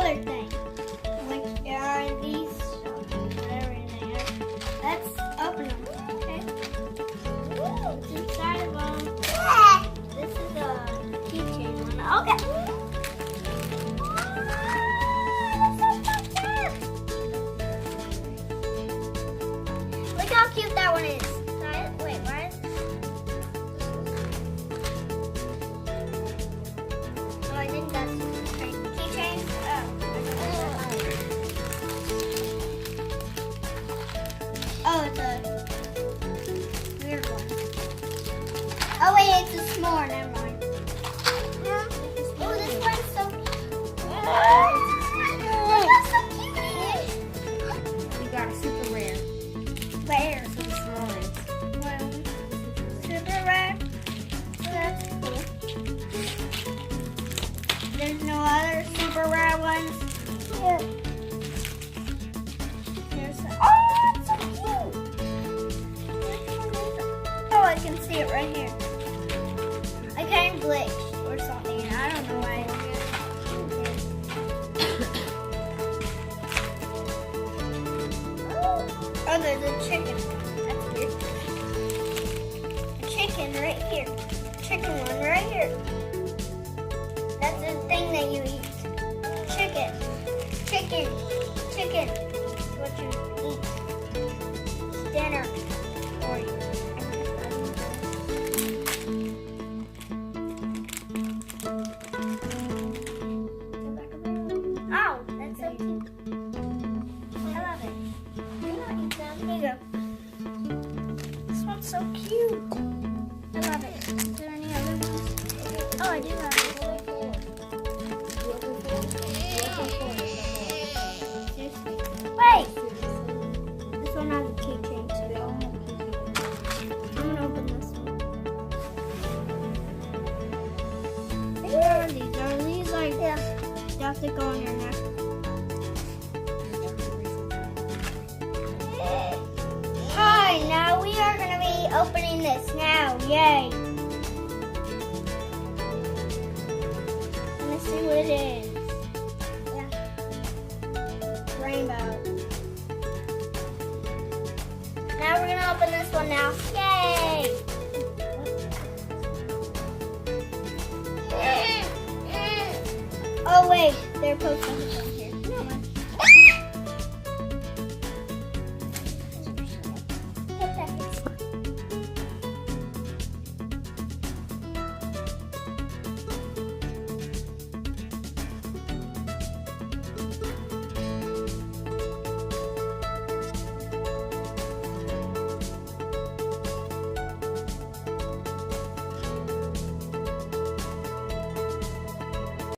other thing. Which are these, whatever they are. Let's open them, okay? It's inside of them. This is a keychain one. Okay. Look how cute that one is. Wait, why is oh, I think that's keychains. Oh, it's a weird one. Oh wait, it's a s'more. Never mind. Oh, this one's so cute. Look how so cute. We got a super rare. Where? So the smallest. Well, super rare. Oh, that's cool. There's no other super rare ones. Yeah. There's oh, it's so cute. Oh, I can see it right here. I kind of glitched or something. I don't know why. Oh, there's a chicken. That's weird. A chicken right here. Chicken one right here. That's the thing that you eat. Chicken. Chicken. Chicken. It's what you eat. It's dinner for you. Oh, that's so cute. I love it. Here you go. This one's so cute. I love it. Is there any other ones? Oh, I do have it. Wait! This one has a keychain too. I'm gonna open this one. What are these? Are these like stuff that go on your neck? Hi, now we are going to be opening this now. Yay. Let's see what it is. Yeah. Rainbow. Now we're going to open this one now. Yay. Oh, wait. They're supposed to put them here.